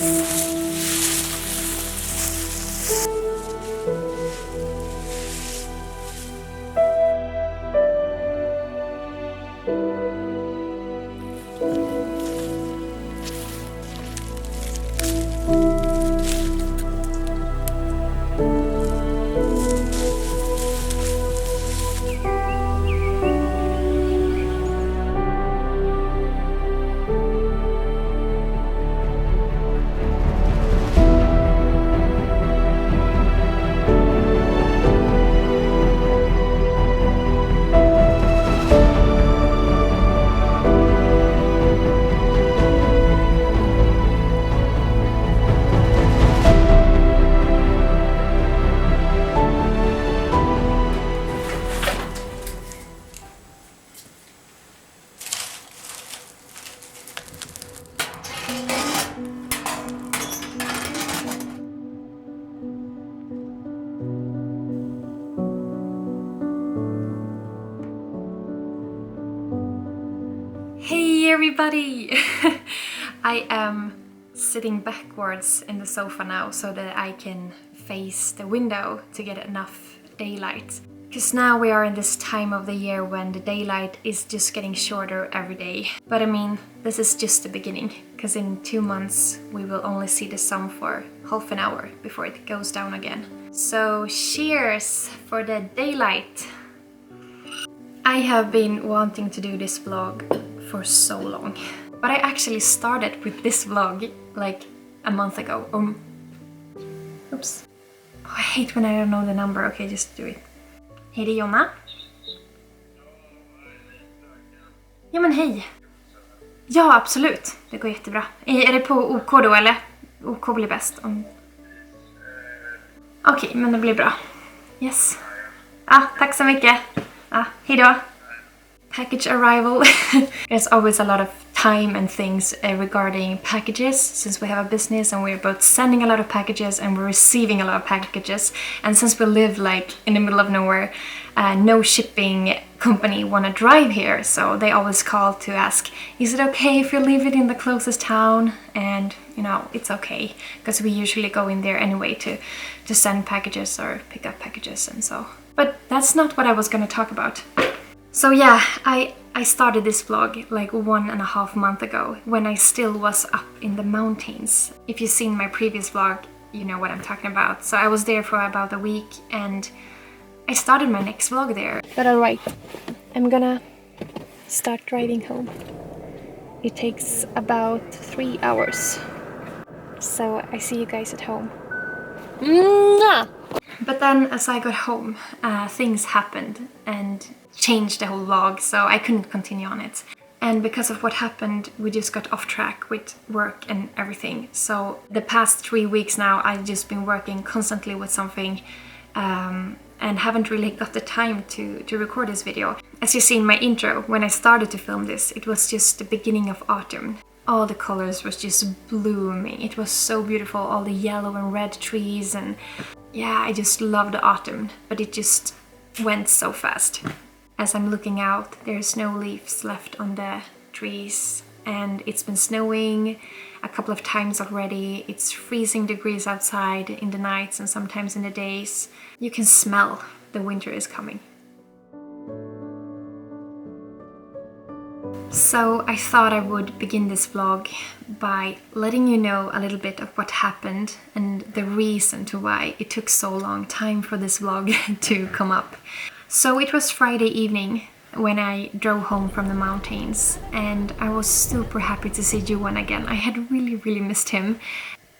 Hey everybody! I am sitting backwards in the sofa now so that I can face the window to get enough daylight. Because now we are in this time of the year when the daylight is just getting shorter every day. But I mean, this is just the beginning, because in 2 months we will only see the sun for half an hour before it goes down again. So cheers for the daylight! I have been wanting to do this vlog for so long, but I actually started with this vlog like a month ago. Oops. Oh, I hate when I don't know the number. Okay, just do it. Hej, det är Jonna. Ja men hej. Ja, absolut. Det går jättebra. Är det på OK då eller? OK blir bäst. Okej, men det blir bra. Yes. Tack så mycket. Hej då. Package arrival. There's always a lot of time and things regarding packages, since we have a business and we're both sending a lot of packages and we're receiving a lot of packages. And since we live like in the middle of nowhere, no shipping company want to drive here, so they always call to ask, is it okay if you leave it in the closest town? And you know, it's okay, because we usually go in there anyway to send packages or pick up packages and so. But that's not what I was going to talk about. So yeah, I started this vlog like 1.5 months ago, when I still was up in the mountains. If you've seen my previous vlog, you know what I'm talking about. So I was there for about a week and I started my next vlog there. But alright, I'm gonna start driving home. It takes about 3 hours. So I see you guys at home. But then as I got home, things happened and changed the whole vlog, so I couldn't continue on it. And because of what happened, we just got off track with work and everything. So the past 3 weeks now, I've just been working constantly with something and haven't really got the time to record this video. As you see in my intro, when I started to film this, it was just the beginning of autumn. All the colors was just blooming. It was so beautiful, all the yellow and red trees, and yeah, I just loved the autumn, but it just went so fast. As I'm looking out, there's no leaves left on the trees, and it's been snowing a couple of times already. It's freezing degrees outside in the nights and sometimes in the days. You can smell the winter is coming. So I thought I would begin this vlog by letting you know a little bit of what happened and the reason to why it took so long time for this vlog to come up. So it was Friday evening when I drove home from the mountains, and I was super happy to see Jinton again. I had really missed him,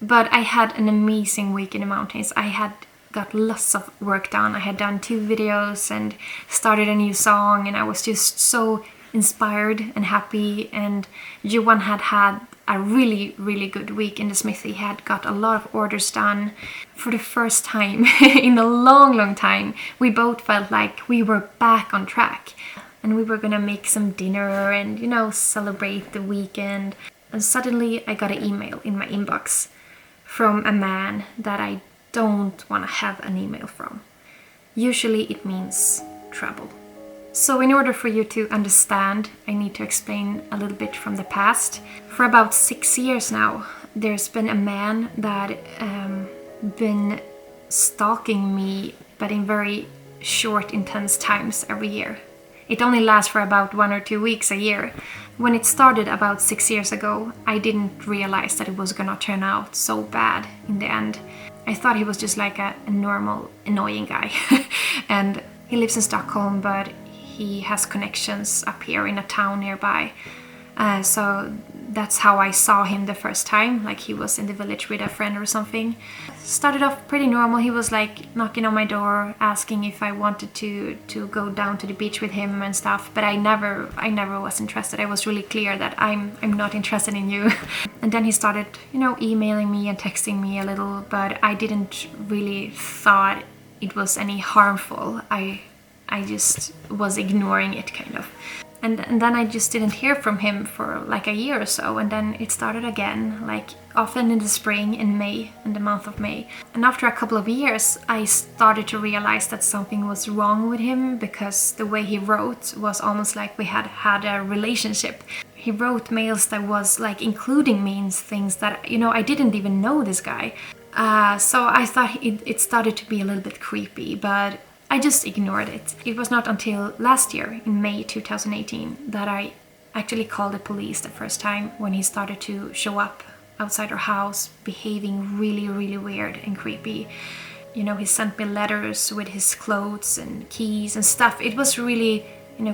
but I had an amazing week in the mountains. I had got lots of work done. I had done 2 videos and started a new song, and I was just so inspired and happy. And Jinton had a really good week in the smithy. He had got a lot of orders done. For the first time in a long time, we both felt like we were back on track, and we were gonna make some dinner and, you know, celebrate the weekend. And suddenly I got an email in my inbox from a man that I don't want to have an email from. Usually it means trouble. So in order for you to understand, I need to explain a little bit from the past. For about 6 years now, there's been a man that been stalking me, but in very short, intense times every year. It only lasts for about 1 or 2 weeks a year. When it started about 6 years ago, I didn't realize that it was gonna turn out so bad in the end. I thought he was just like a normal, annoying guy. And he lives in Stockholm, but he has connections up here in a town nearby. So that's how I saw him the first time, like he was in the village with a friend or something. Started off pretty normal. He was like knocking on my door, asking if I wanted to go down to the beach with him and stuff, but I never was interested. I was really clear that I'm not interested in you. And then he started, emailing me and texting me a little, but I didn't really thought it was any harmful. I just was ignoring it, kind of. And then I just didn't hear from him for like a year or so, and then it started again, like often in the spring, in May, in the month of May. And after a couple of years, I started to realize that something was wrong with him, because the way he wrote was almost like we had had a relationship. He wrote mails that was like including me in things that, I didn't even know this guy. So I thought it started to be a little bit creepy, but I just ignored it. It was not until last year, in May 2018, that I actually called the police the first time, when he started to show up outside our house, behaving really, really weird and creepy. He sent me letters with his clothes and keys and stuff. It was really,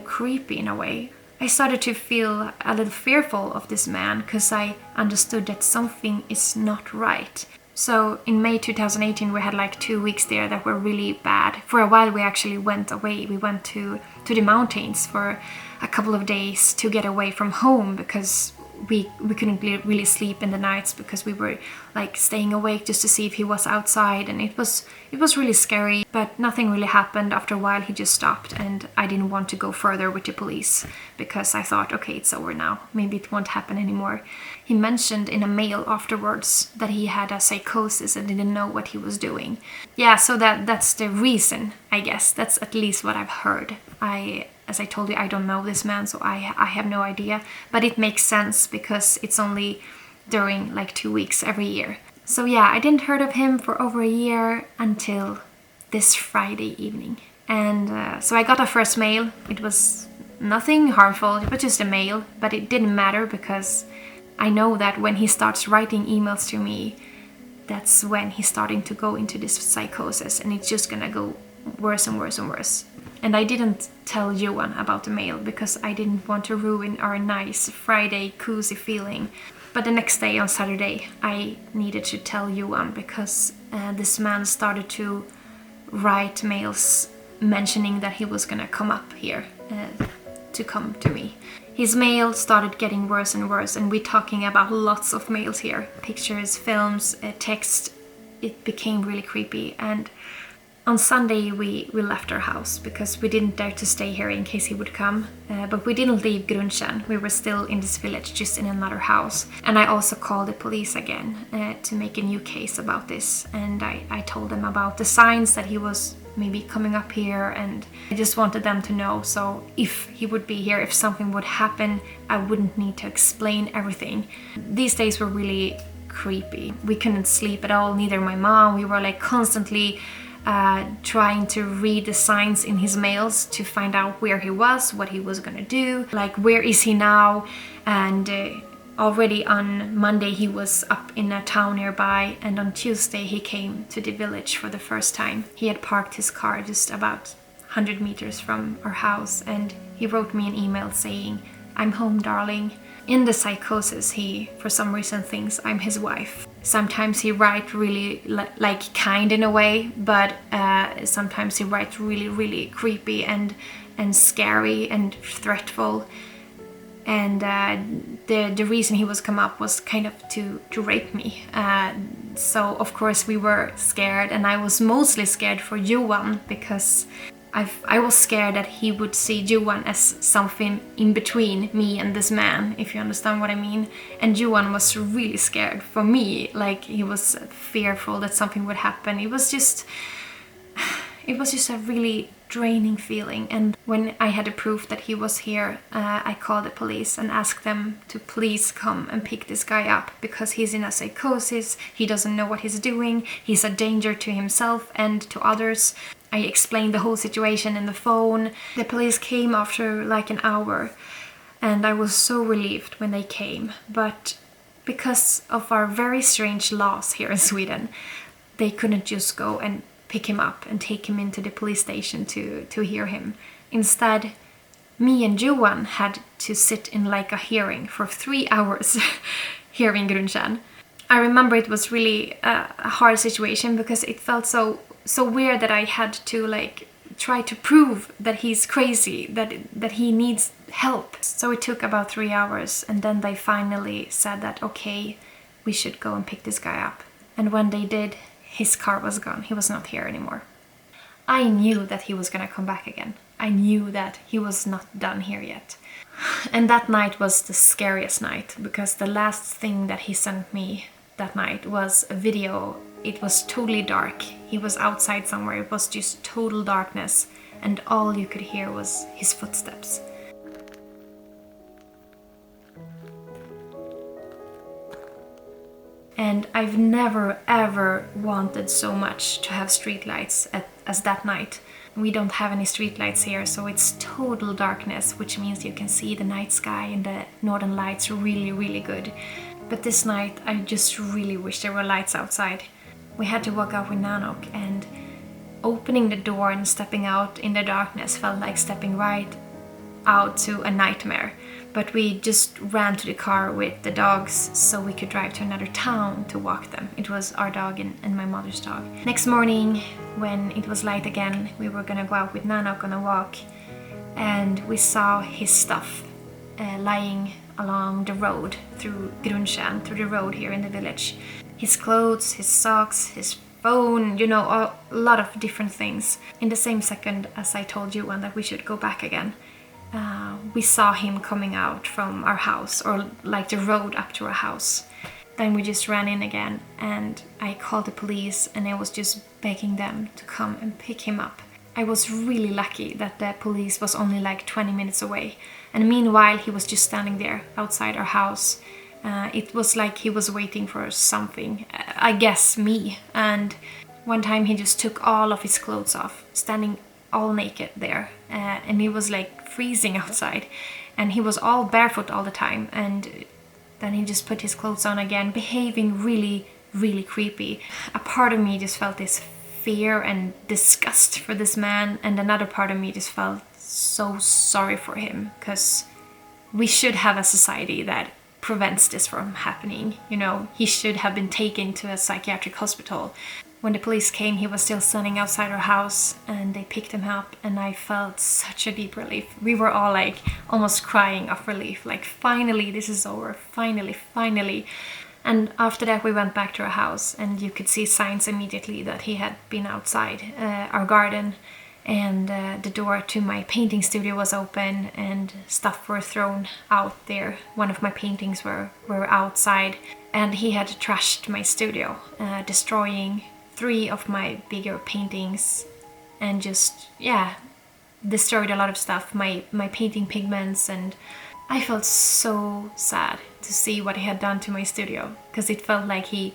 creepy in a way. I started to feel a little fearful of this man, because I understood that something is not right. So in May 2018, we had like 2 weeks there that were really bad. For a while we actually went away. We went to the mountains for a couple of days to get away from home, because we couldn't really sleep in the nights, because we were like staying awake just to see if he was outside, and it was really scary. But nothing really happened. After a while he just stopped, and I didn't want to go further with the police, because I thought, okay, it's over now, maybe it won't happen anymore. He mentioned in a mail afterwards that he had a psychosis and didn't know what he was doing. Yeah, so that's the reason, I guess. That's at least what I've heard. As I told you, I don't know this man, so I have no idea. But it makes sense, because it's only during like 2 weeks every year. So yeah, I didn't heard of him for over a year until this Friday evening. And so I got a first mail. It was nothing harmful, it was just a mail, but it didn't matter, because I know that when he starts writing emails to me, that's when he's starting to go into this psychosis, and it's just gonna go worse and worse and worse. And I didn't tell Johan about the mail, because I didn't want to ruin our nice Friday cozy feeling. But the next day, on Saturday, I needed to tell Johan, because this man started to write mails mentioning that he was gonna come up here to come to me. His mail started getting worse and worse, and we're talking about lots of mails here. Pictures, films, text. It became really creepy. And on Sunday we left our house, because we didn't dare to stay here in case he would come. But we didn't leave Grundkärn. We were still in this village, just in another house. And I also called the police again to make a new case about this. And I told them about the signs that he was maybe coming up here, and I just wanted them to know, so if he would be here, if something would happen, I wouldn't need to explain everything. These days were really creepy. We couldn't sleep at all, neither my mom. We were like constantly trying to read the signs in his mails to find out where he was, what he was gonna do, like where is he now. And already on Monday he was up in a town nearby, and on Tuesday he came to the village for the first time. He had parked his car just about 100 meters from our house, and he wrote me an email saying, "I'm home, darling." In the psychosis, he for some reason thinks I'm his wife. Sometimes he writes really like kind in a way, but sometimes he writes really, really creepy and scary and threatful. And the reason he was come up was kind of to rape me. So of course we were scared, and I was mostly scared for Johan, because I was scared that he would see Johan as something in between me and this man, if you understand what I mean. And Johan was really scared for me, like he was fearful that something would happen. It was just a really draining feeling. And when I had the proof that he was here, I called the police and asked them to please come and pick this guy up, because he's in a psychosis, he doesn't know what he's doing, he's a danger to himself and to others. I explained the whole situation in the phone. The police came after like an hour, and I was so relieved when they came. But because of our very strange laws here in Sweden, they couldn't just go and pick him up and take him into the police station to hear him. Instead, me and Johan had to sit in like a hearing for 3 hours here in Grundtjärn. I remember it was really a hard situation, because it felt so weird that I had to like try to prove that he's crazy, that he needs help. So it took about 3 hours, and then they finally said that okay, we should go and pick this guy up. And when they did, his car was gone. He was not here anymore. I knew that he was gonna come back again. I knew that he was not done here yet. And that night was the scariest night, because the last thing that he sent me that night was a video. It was totally dark. He was outside somewhere. It was just total darkness, and all you could hear was his footsteps. And I've never ever wanted so much to have streetlights as that night. We don't have any streetlights here, so it's total darkness, which means you can see the night sky and the northern lights really, really good. But this night I just really wish there were lights outside. We had to walk out with Nanok, and opening the door and stepping out in the darkness felt like stepping right out to a nightmare. But we just ran to the car with the dogs so we could drive to another town to walk them. It was our dog and my mother's dog. Next morning, when it was light again, we were gonna go out with Nanok on a walk, and we saw his stuff lying along the road through Grundtjärn, through the road here in the village. His clothes, his socks, his phone, you know, a lot of different things. In the same second as I told Johan that we should go back again, we saw him coming out from our house, or like the road up to our house. Then we just ran in again, and I called the police, and I was just begging them to come and pick him up. I was really lucky that the police was only like 20 minutes away, and meanwhile he was just standing there outside our house. It was like he was waiting for something, I guess me. And one time he just took all of his clothes off, standing all naked there, and he was like freezing outside, and he was all barefoot all the time, and then he just put his clothes on again, behaving really, really creepy. A part of me just felt this fear and disgust for this man, and another part of me just felt so sorry for him, because we should have a society that prevents this from happening. You know, he should have been taken to a psychiatric hospital. When the police came, he was still standing outside our house, and they picked him up, and I felt such a deep relief. We were all like almost crying of relief, like finally this is over, finally. And after that we went back to our house, and you could see signs immediately that he had been outside our garden, and the door to my painting studio was open, and stuff were thrown out there. One of my paintings were outside, and he had trashed my studio, destroying 3 of my bigger paintings, and just, yeah, destroyed a lot of stuff, my painting pigments. And I felt so sad to see what he had done to my studio, because it felt like he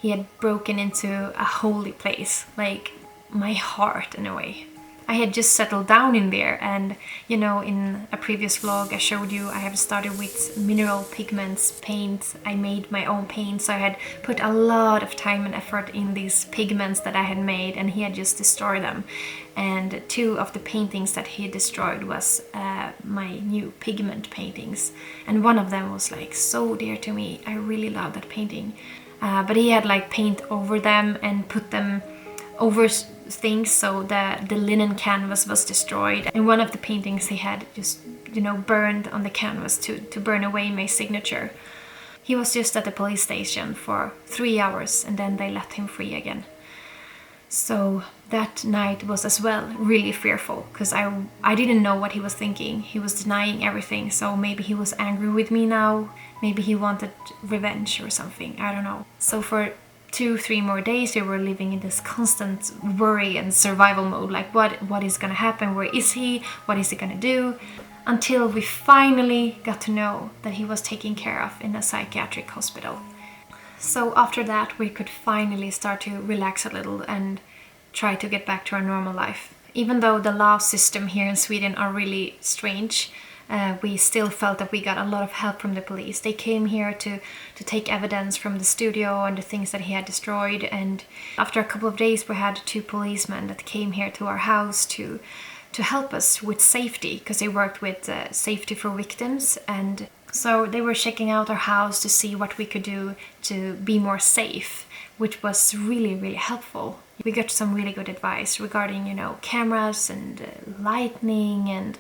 had broken into a holy place, like my heart in a way. I had just settled down in there, and you know, in a previous vlog I showed you I have started with mineral pigments, paint. I made my own paint, so I had put a lot of time and effort in these pigments that I had made, and he had just destroyed them. And 2 of the paintings that he destroyed was my new pigment paintings, and one of them was like so dear to me. I really love that painting, but he had like paint over them and put them over things, so the linen canvas was destroyed, and one of the paintings he had just, you know, burned on the canvas to burn away my signature. He was just at the police station for 3 hours, and then they let him free again. So that night was as well really fearful, because I didn't know what he was thinking. He was denying everything, so maybe he was angry with me now, maybe he wanted revenge or something, I don't know. So for 2-3 more days we were living in this constant worry and survival mode, like what is gonna happen, where is he, what is he gonna do, until we finally got to know that he was taken care of in a psychiatric hospital. So after that we could finally start to relax a little and try to get back to our normal life. Even though the law system here in Sweden are really strange, we still felt that we got a lot of help from the police. They came here to take evidence from the studio and the things that he had destroyed, and after a couple of days we had 2 policemen that came here to our house to help us with safety, because they worked with safety for victims, and so they were checking out our house to see what we could do to be more safe, which was really, really helpful. We got some really good advice regarding, you know, cameras and lighting and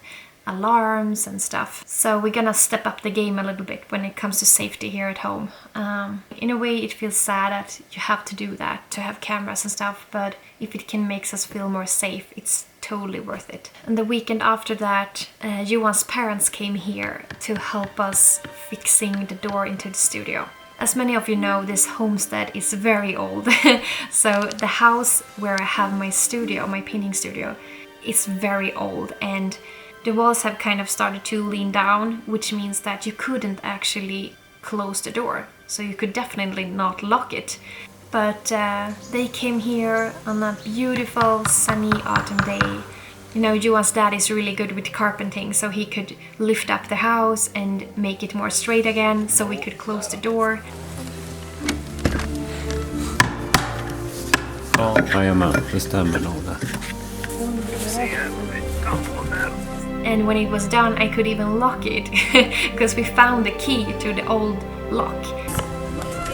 alarms and stuff. So we're gonna step up the game a little bit when it comes to safety here at home. In a way it feels sad that you have to do that, to have cameras and stuff, but if it can make us feel more safe, it's totally worth it. And the weekend after that, Johan's parents came here to help us fixing the door into the studio. As many of you know, this homestead is very old. So the house where I have my studio, my painting studio, is very old, and the walls have kind of started to lean down, which means that you couldn't actually close the door. So you could definitely not lock it. But they came here on a beautiful sunny autumn day. You know, Johan's dad is really good with carpenting, so he could lift up the house and make it more straight again, so we could close the door. Ja, jajamän, det stämmer nog det. And when it was done, I could even lock it, because we found the key to the old lock.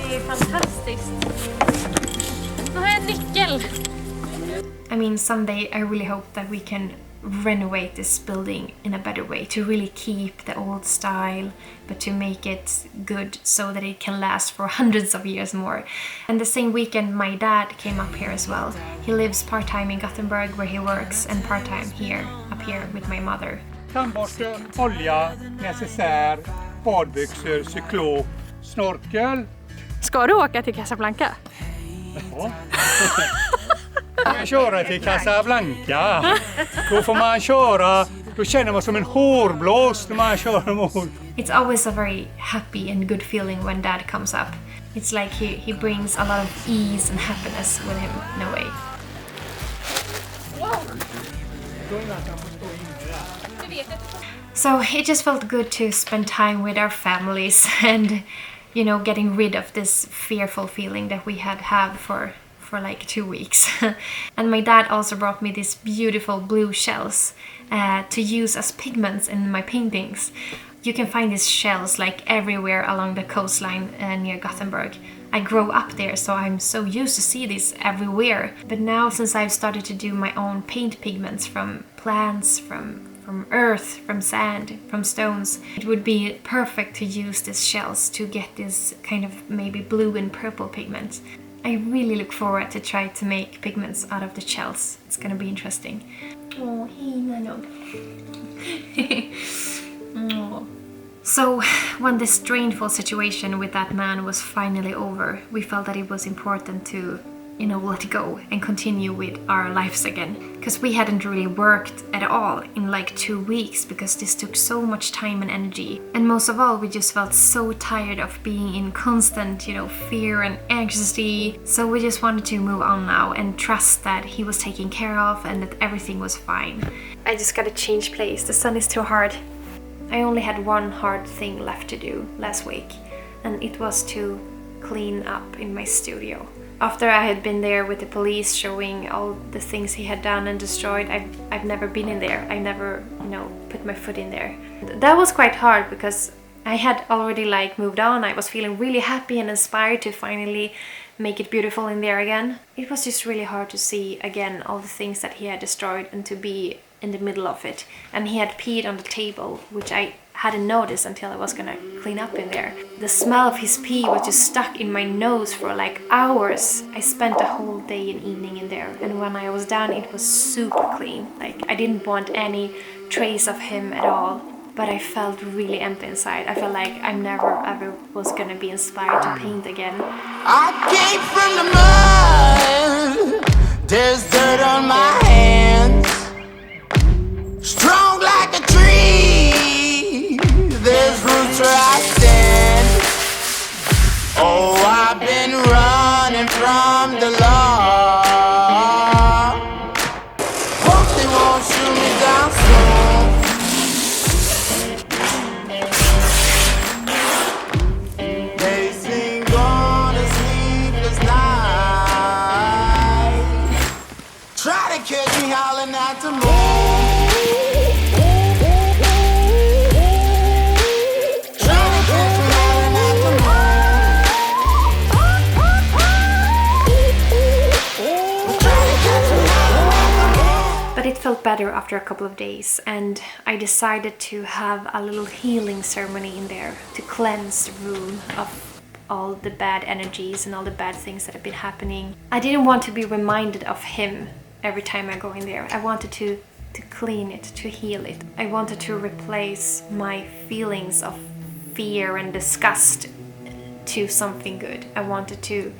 Det är fantastiskt. Nu har jag en nyckel. I mean, someday I really hope that we can renovate this building in a better way, to really keep the old style, but to make it good so that it can last for hundreds of years more. And the same weekend my dad came up here as well. He lives part-time in Gothenburg where he works, and part-time here, up here with my mother. Tandborste, olja, necessär, badbyxor, cyklop, snorkel. Ska du åka till Casablanca? Ja. Man köra till Casablanca. Då får man köra, då känner man som en hårblås när man kör mot. It's always a very happy and good feeling when dad comes up. It's like he brings a lot of ease and happiness with him in a way. So it just felt good to spend time with our families and, you know, getting rid of this fearful feeling that we had for like 2 weeks. And my dad also brought me these beautiful blue shells to use as pigments in my paintings. You can find these shells like everywhere along the coastline near Gothenburg. I grew up there, so I'm so used to see these everywhere. But now, since I've started to do my own paint pigments from plants, from earth, from sand, from stones, it would be perfect to use these shells to get this kind of maybe blue and purple pigment. I really look forward to try to make pigments out of the shells. It's gonna be interesting. Oh, hey, Nano. Oh. So, when this strainful situation with that man was finally over, we felt that it was important to, you know, let go and continue with our lives again. Because we hadn't really worked at all in like 2 weeks, because this took so much time and energy. And most of all, we just felt so tired of being in constant, you know, fear and anxiety. So we just wanted to move on now and trust that he was taken care of and that everything was fine. I just gotta change place. The sun is too hard. I only had one hard thing left to do last week, and it was to clean up in my studio. After I had been there with the police showing all the things he had done and destroyed, I've never been in there. I never, you know, put my foot in there. That was quite hard because I had already like moved on. I was feeling really happy and inspired to finally make it beautiful in there again. It was just really hard to see again all the things that he had destroyed and to be in the middle of it. And he had peed on the table, which I hadn't noticed until I was gonna clean up in there. The smell of his pee was just stuck in my nose for like hours. I spent the whole day and evening in there, and when I was done it was super clean. Like, I didn't want any trace of him at all. but I felt really empty inside. I felt like I never ever was gonna be inspired to paint again. I came from the mud, there's dirt on my hands. Strong like a tree, there's roots where I stand. Oh, I've been running from the law. Hope they won't shoot me down soon. They've been gone a sleepless night. Try to catch me howling at the moon. But it felt better after a couple of days, and I decided to have a little healing ceremony in there to cleanse the room of all the bad energies and all the bad things that have been happening. I didn't want to be reminded of him every time I go in there. I wanted to clean it, to heal it. I wanted to replace my feelings of fear and disgust to something good. I wanted to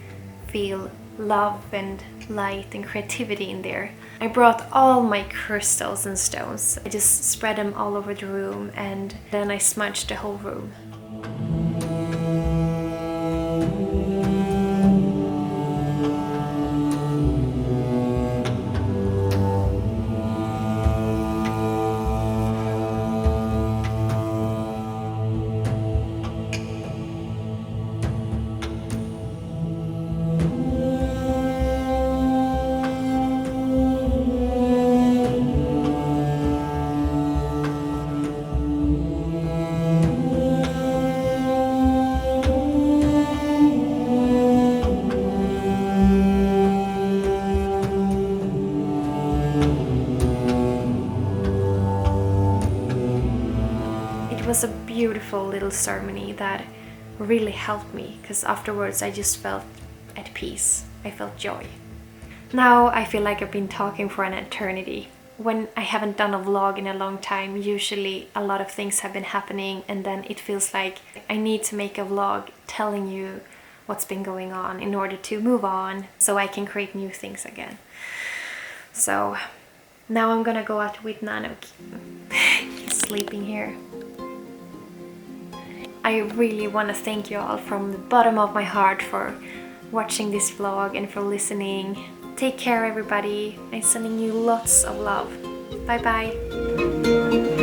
feel love and light and creativity in there. I brought all my crystals and stones. I just spread them all over the room, and then I smudged the whole room. It was a beautiful little ceremony that really helped me, because afterwards I just felt at peace. I felt joy. Now I feel like I've been talking for an eternity. When I haven't done a vlog in a long time, usually a lot of things have been happening, and then it feels like I need to make a vlog telling you what's been going on in order to move on so I can create new things again. So now I'm gonna go out with Nanuk. He's sleeping here. I really want to thank you all from the bottom of my heart for watching this vlog and for listening. Take care everybody. I'm sending you lots of love. Bye bye.